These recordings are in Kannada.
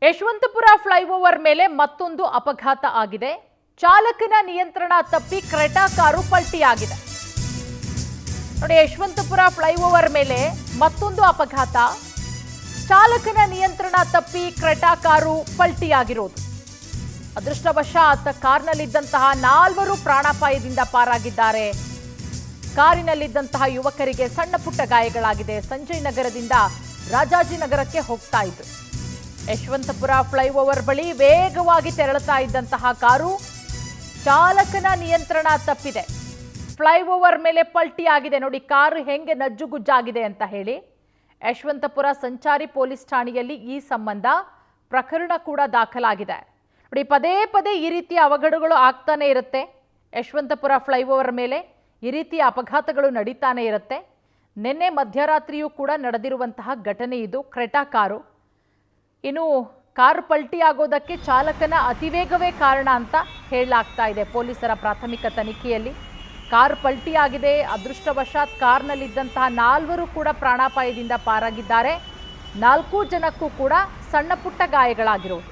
ಯಶವಂತಪುರ ಫ್ಲೈಓವರ್ ಮೇಲೆ ಮತ್ತೊಂದು ಅಪಘಾತ ಆಗಿದೆ. ಚಾಲಕನ ನಿಯಂತ್ರಣ ತಪ್ಪಿ ಕ್ರೆಟಾ ಕಾರು ಪಲ್ಟಿಯಾಗಿದೆ. ನೋಡಿ, ಯಶವಂತಪುರ ಫ್ಲೈಓವರ್ ಮೇಲೆ ಮತ್ತೊಂದು ಅಪಘಾತ. ಚಾಲಕನ ನಿಯಂತ್ರಣ ತಪ್ಪಿ ಕ್ರೆಟಾ ಕಾರು ಪಲ್ಟಿಯಾಗಿರೋದು. ಅದೃಷ್ಟವಶಾತ್ ಕಾರ್ನಲ್ಲಿದ್ದಂತಹ 4 ಪ್ರಾಣಾಪಾಯದಿಂದ ಪಾರಾಗಿದ್ದಾರೆ. ಕಾರಿನಲ್ಲಿದ್ದಂತಹ ಯುವಕರಿಗೆ ಸಣ್ಣ ಪುಟ್ಟ ಗಾಯಗಳಾಗಿದೆ. ಸಂಜಯ್ ನಗರದಿಂದ ರಾಜಾಜಿನಗರಕ್ಕೆ ಹೋಗ್ತಾ ಇದ್ರು. ಯಶವಂತಪುರ ಫ್ಲೈಓವರ್ ಬಳಿ ವೇಗವಾಗಿ ತೆರಳುತ್ತಾ ಇದ್ದಂತಹ ಕಾರು ಚಾಲಕನ ನಿಯಂತ್ರಣ ತಪ್ಪಿದೆ. ಫ್ಲೈಓವರ್ ಮೇಲೆ ಪಲ್ಟಿಯಾಗಿದೆ. ನೋಡಿ, ಕಾರು ಹೆಂಗೆ ನಜ್ಜುಗುಜ್ಜಾಗಿದೆ ಅಂತ ಹೇಳಿ. ಯಶವಂತಪುರ ಸಂಚಾರಿ ಪೊಲೀಸ್ ಠಾಣೆಯಲ್ಲಿ ಈ ಸಂಬಂಧ ಪ್ರಕರಣ ಕೂಡ ದಾಖಲಾಗಿದೆ. ನೋಡಿ, ಪದೇ ಪದೇ ಈ ರೀತಿಯ ಅವಘಡಗಳು ಆಗ್ತಾನೆ ಇರುತ್ತೆ. ಯಶವಂತಪುರ ಫ್ಲೈಓವರ್ ಮೇಲೆ ಈ ರೀತಿಯ ಅಪಘಾತಗಳು ನಡೀತಾನೆ ಇರುತ್ತೆ. ನಿನ್ನೆ ಮಧ್ಯರಾತ್ರಿಯೂ ಕೂಡ ನಡೆದಿರುವಂತಹ ಘಟನೆ ಇದು. Creta car. ಇನ್ನು ಕಾರು ಪಲ್ಟಿ ಆಗೋದಕ್ಕೆ ಚಾಲಕನ ಅತಿವೇಗವೇ ಕಾರಣ ಅಂತ ಹೇಳಲಾಗ್ತಾ ಇದೆ. ಪೊಲೀಸರ ಪ್ರಾಥಮಿಕ ತನಿಖೆಯಲ್ಲಿ ಕಾರು ಪಲ್ಟಿ ಆಗಿದೆ. ಅದೃಷ್ಟವಶಾತ್ ಕಾರ್ನಲ್ಲಿದ್ದಂತಹ 4 ಕೂಡ ಪ್ರಾಣಾಪಾಯದಿಂದ ಪಾರಾಗಿದ್ದಾರೆ. 4 ಜನಕ್ಕೂ ಕೂಡ ಸಣ್ಣ ಪುಟ್ಟ ಗಾಯಗಳಾಗಿರೋದು.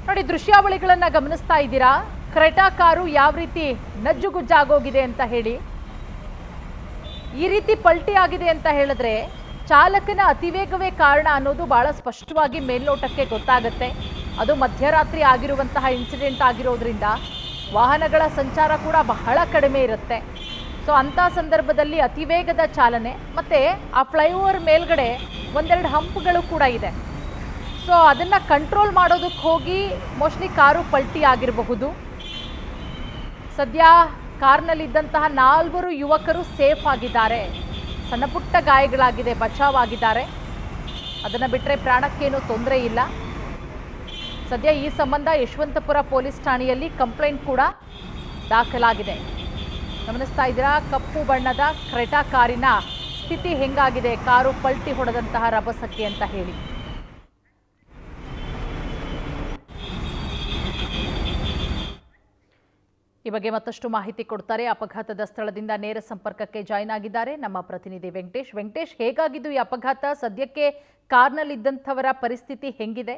ನೋಡಿ, ದೃಶ್ಯಾವಳಿಗಳನ್ನ ಗಮನಿಸ್ತಾ ಇದ್ದೀರಾ. ಕ್ರೆಟಾ ಕಾರು ಯಾವ ರೀತಿ ನಜ್ಜುಗುಜ್ಜಾಗೋಗಿದೆ ಅಂತ ಹೇಳಿ. ಈ ರೀತಿ ಪಲ್ಟಿ ಆಗಿದೆ ಅಂತ ಹೇಳಿದ್ರೆ ಚಾಲಕನ ಅತಿವೇಗವೇ ಕಾರಣ ಅನ್ನೋದು ಬಹಳ ಸ್ಪಷ್ಟವಾಗಿ ಮೇಲ್ನೋಟಕ್ಕೆ ಗೊತ್ತಾಗುತ್ತೆ. ಅದು ಮಧ್ಯರಾತ್ರಿ ಆಗಿರುವಂತಹ ಇನ್ಸಿಡೆಂಟ್ ಆಗಿರೋದ್ರಿಂದ ವಾಹನಗಳ ಸಂಚಾರ ಕೂಡ ಬಹಳ ಕಡಿಮೆ ಇರುತ್ತೆ. ಸೊ ಅಂಥ ಸಂದರ್ಭದಲ್ಲಿ ಅತಿವೇಗದ ಚಾಲನೆ, ಮತ್ತೆ ಆ ಫ್ಲೈಓವರ್ ಮೇಲ್ಗಡೆ ಒಂದೆರಡು ಹಂಪ್ಗಳು ಕೂಡ ಇದೆ. ಸೊ ಅದನ್ನು ಕಂಟ್ರೋಲ್ ಮಾಡೋದಕ್ಕೆ ಹೋಗಿ ಮೋಸ್ಟ್ಲಿ ಕಾರು ಪಲ್ಟಿ ಆಗಿರಬಹುದು. ಸದ್ಯ ಕಾರ್ನಲ್ಲಿದ್ದಂತಹ 4 ಯುವಕರು ಸೇಫ್ ಆಗಿದ್ದಾರೆ. ಸಣ್ಣ ಪುಟ್ಟ ಗಾಯಗಳಾಗಿದೆ, ಬಚಾವಾಗಿದ್ದಾರೆ. ಅದನ್ನು ಬಿಟ್ಟರೆ ಪ್ರಾಣಕ್ಕೇನು ತೊಂದರೆ ಇಲ್ಲ. ಸದ್ಯ ಈ ಸಂಬಂಧ ಯಶವಂತಪುರ ಪೊಲೀಸ್ ಠಾಣೆಯಲ್ಲಿ ಕಂಪ್ಲೇಂಟ್ ಕೂಡ ದಾಖಲಾಗಿದೆ. ಗಮನಿಸ್ತಾ ಇದ್ದೀರಾ, ಕಪ್ಪು ಬಣ್ಣದ ಕ್ರೆಟಾ ಕಾರಿನ ಸ್ಥಿತಿ ಹೆಂಗಾಗಿದೆ, ಕಾರು ಪಲ್ಟಿ ಹೊಡೆದಂತಹ ರಭಸಕ್ಕೆ ಅಂತ ಹೇಳಿ. ಈ ಬಗ್ಗೆ ಮತ್ತಷ್ಟು ಮಾಹಿತಿ ಕೊಡ್ತಾರೆ. ಅಪಘಾತದ ಸ್ಥಳದಿಂದ ನೇರ ಸಂಪರ್ಕಕ್ಕೆ ಜಾಯ್ನ್ ಆಗಿದ್ದಾರೆ ನಮ್ಮ ಪ್ರತಿನಿಧಿ ವೆಂಕಟೇಶ್. ವೆಂಕಟೇಶ್, ಹೇಗಾಗಿದ್ದು ಈ ಅಪಘಾತ? ಸದ್ಯಕ್ಕೆ ಕಾರ್ನಲ್ಲಿದ್ದಂಥವರ ಪರಿಸ್ಥಿತಿ ಹೆಂಗಿದೆ?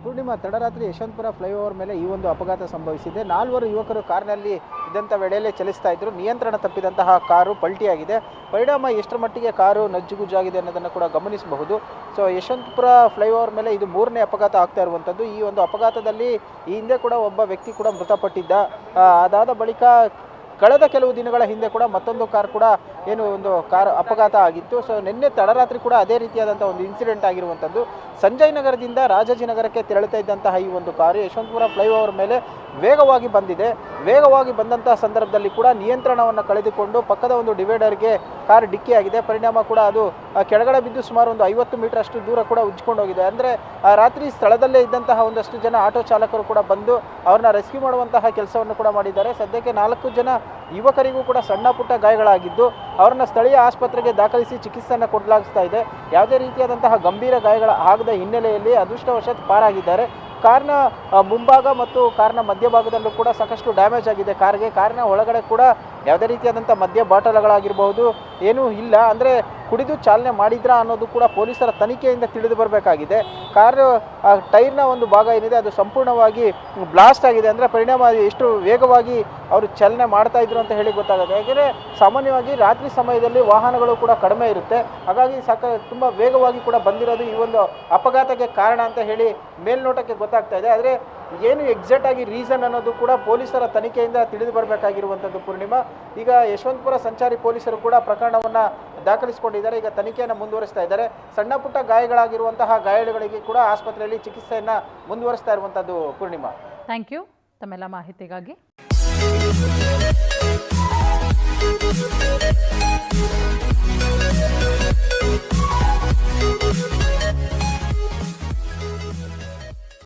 ಪೂರ್ಣಿಮಾ, ತಡರಾತ್ರಿ ಯಶವಂತಪುರ ಫ್ಲೈಓವರ್ ಮೇಲೆ ಈ ಒಂದು ಅಪಘಾತ ಸಂಭವಿಸಿದೆ. 4 ಯುವಕರು ಕಾರ್ನಲ್ಲಿ ಇದ್ದಂಥ ವೇಳೆಯಲ್ಲೇ ಚಲಿಸ್ತಾ ಇದ್ರು. ನಿಯಂತ್ರಣ ತಪ್ಪಿದಂತಹ ಕಾರು ಪಲ್ಟಿಯಾಗಿದೆ. ಪರಿಣಾಮ ಎಷ್ಟರ ಮಟ್ಟಿಗೆ ಕಾರು ನಜ್ಜುಗುಜ್ಜಾಗಿದೆ ಅನ್ನೋದನ್ನು ಕೂಡ ಗಮನಿಸಬಹುದು. ಸೊ ಯಶವಂತಪುರ ಫ್ಲೈಓವರ್ ಮೇಲೆ ಇದು 3ನೇ ಅಪಘಾತ ಆಗ್ತಾ ಇರುವಂಥದ್ದು. ಈ ಒಂದು ಅಪಘಾತದಲ್ಲಿ ಈ ಹಿಂದೆ ಕೂಡ ಒಬ್ಬ ವ್ಯಕ್ತಿ ಕೂಡ ಮೃತಪಟ್ಟಿದ್ದ. ಅದಾದ ಬಳಿಕ ಕಳೆದ ಕೆಲವು ದಿನಗಳ ಹಿಂದೆ ಕೂಡ ಮತ್ತೊಂದು ಕಾರ್ ಕೂಡ ಒಂದು ಕಾರ್ ಅಪಘಾತ ಆಗಿತ್ತು. ಸೊ ನಿನ್ನೆ ತಡರಾತ್ರಿ ಕೂಡ ಅದೇ ರೀತಿಯಾದಂಥ ಒಂದು ಇನ್ಸಿಡೆಂಟ್ ಆಗಿರುವಂಥದ್ದು. ಸಂಜಯ್ ನಗರದಿಂದ ರಾಜಾಜಿನಗರಕ್ಕೆ ತೆರಳುತ್ತಾ ಇದ್ದಂತಹ ಈ ಒಂದು ಕಾರು ಯಶವಂತಪುರ ಫ್ಲೈಓವರ್ ಮೇಲೆ ವೇಗವಾಗಿ ಬಂದಿದೆ. ವೇಗವಾಗಿ ಬಂದಂತಹ ಸಂದರ್ಭದಲ್ಲಿ ಕೂಡ ನಿಯಂತ್ರಣವನ್ನು ಕಳೆದುಕೊಂಡು ಪಕ್ಕದ ಒಂದು ಡಿವೈಡರ್ಗೆ ಕಾರ್ ಡಿಕ್ಕಿಯಾಗಿದೆ. ಪರಿಣಾಮ ಕೂಡ ಅದು ಕೆಳಗಡೆ ಬಿದ್ದು ಸುಮಾರು ಒಂದು 50 ಮೀಟರ್ ಅಷ್ಟು ದೂರ ಕೂಡ ಉಜ್ಜಿಕೊಂಡು ಹೋಗಿದೆ. ಅಂದರೆ ರಾತ್ರಿ ಸ್ಥಳದಲ್ಲೇ ಇದ್ದಂತಹ ಒಂದಷ್ಟು ಜನ ಆಟೋ ಚಾಲಕರು ಕೂಡ ಬಂದು ಅವ್ರನ್ನ ರೆಸ್ಕ್ಯೂ ಮಾಡುವಂತಹ ಕೆಲಸವನ್ನು ಕೂಡ ಮಾಡಿದ್ದಾರೆ. ಸದ್ಯಕ್ಕೆ 4 ಜನ ಯುವಕರಿಗೂ ಕೂಡ ಸಣ್ಣ ಪುಟ್ಟ ಗಾಯಗಳಾಗಿದ್ದು ಅವರನ್ನ ಸ್ಥಳೀಯ ಆಸ್ಪತ್ರೆಗೆ ದಾಖಲಿಸಿ ಚಿಕಿತ್ಸೆಯನ್ನು ಕೊಡಲಾಗ್ತಾ ಇದೆ. ಯಾವುದೇ ರೀತಿಯಾದಂತಹ ಗಂಭೀರ ಗಾಯಗಳ ಆಗದ ಹಿನ್ನೆಲೆಯಲ್ಲಿ ಅದೃಷ್ಟವಶಾತ್ ಪಾರಾಗಿದ್ದಾರೆ. ಕಾರ್ನ ಮುಂಭಾಗ ಮತ್ತು ಕಾರ್ನ ಮಧ್ಯಭಾಗದಲ್ಲೂ ಕೂಡ ಸಾಕಷ್ಟು ಡ್ಯಾಮೇಜ್ ಆಗಿದೆ. ಕಾರಿನ ಒಳಗಡೆ ಕೂಡ ಯಾವುದೇ ರೀತಿಯಾದಂಥ ಮದ್ಯ ಬಾಟಲ್ಗಳಾಗಿರಬಹುದು ಏನೂ ಇಲ್ಲ. ಅಂದರೆ ಕುಡಿದು ಚಾಲನೆ ಮಾಡಿದ್ರಾ ಅನ್ನೋದು ಕೂಡ ಪೊಲೀಸರ ತನಿಖೆಯಿಂದ ತಿಳಿದು ಬರಬೇಕಾಗಿದೆ. ಕಾರು ಟೈರ್ನ ಒಂದು ಭಾಗ ಏನಿದೆ ಅದು ಸಂಪೂರ್ಣವಾಗಿ ಬ್ಲಾಸ್ಟ್ ಆಗಿದೆ. ಅಂದರೆ ಪರಿಣಾಮ ಎಷ್ಟು ವೇಗವಾಗಿ ಅವರು ಚಾಲನೆ ಮಾಡ್ತಾ ಇದ್ರು ಅಂತ ಹೇಳಿ ಗೊತ್ತಾಗುತ್ತೆ. ಯಾಕೆಂದರೆ ಸಾಮಾನ್ಯವಾಗಿ ರಾತ್ರಿ ಸಮಯದಲ್ಲಿ ವಾಹನಗಳು ಕೂಡ ಕಡಿಮೆ ಇರುತ್ತೆ. ಹಾಗಾಗಿ ತುಂಬ ವೇಗವಾಗಿ ಕೂಡ ಬಂದಿರೋದು ಈ ಒಂದು ಅಪಘಾತಕ್ಕೆ ಕಾರಣ ಅಂತ ಹೇಳಿ ಮೇಲ್ನೋಟಕ್ಕೆ ಗೊತ್ತಾಗ್ತಾ ಇದೆ. ಆದರೆ ಏನು ಎಕ್ಸಾಕ್ಟ್ ಆಗಿ ರೀಸನ್ ಅನ್ನೋದು ಕೂಡ ಪೊಲೀಸರ ತನಿಖೆಯಿಂದ ತಿಳಿದು ಬರಬೇಕಾಗಿರುವಂಥದ್ದು. ಪೂರ್ಣಿಮಾ, ಈಗ ಯಶವಂತಪುರ ಸಂಚಾರಿ ಪೊಲೀಸರು ಕೂಡ ಪ್ರಕರಣವನ್ನು ದಾಖಲಿಸಿಕೊಂಡಿದ್ದಾರೆ. ಈಗ ತನಿಖೆಯನ್ನು ಮುಂದುವರಿಸ್ತಾ ಇದ್ದಾರೆ. ಸಣ್ಣ ಪುಟ್ಟ ಗಾಯಗಳಾಗಿರುವಂತಹ ಗಾಯಾಳುಗಳಿಗೆ ಕೂಡ ಆಸ್ಪತ್ರೆಯಲ್ಲಿ ಚಿಕಿತ್ಸೆಯನ್ನು ಮುಂದುವರಿಸ್ತಾ ಇರುವಂಥದ್ದು. ಪೂರ್ಣಿಮಾ, ಥ್ಯಾಂಕ್ ಯು ತಮ್ಮೆಲ್ಲ ಮಾಹಿತಿಗಾಗಿ.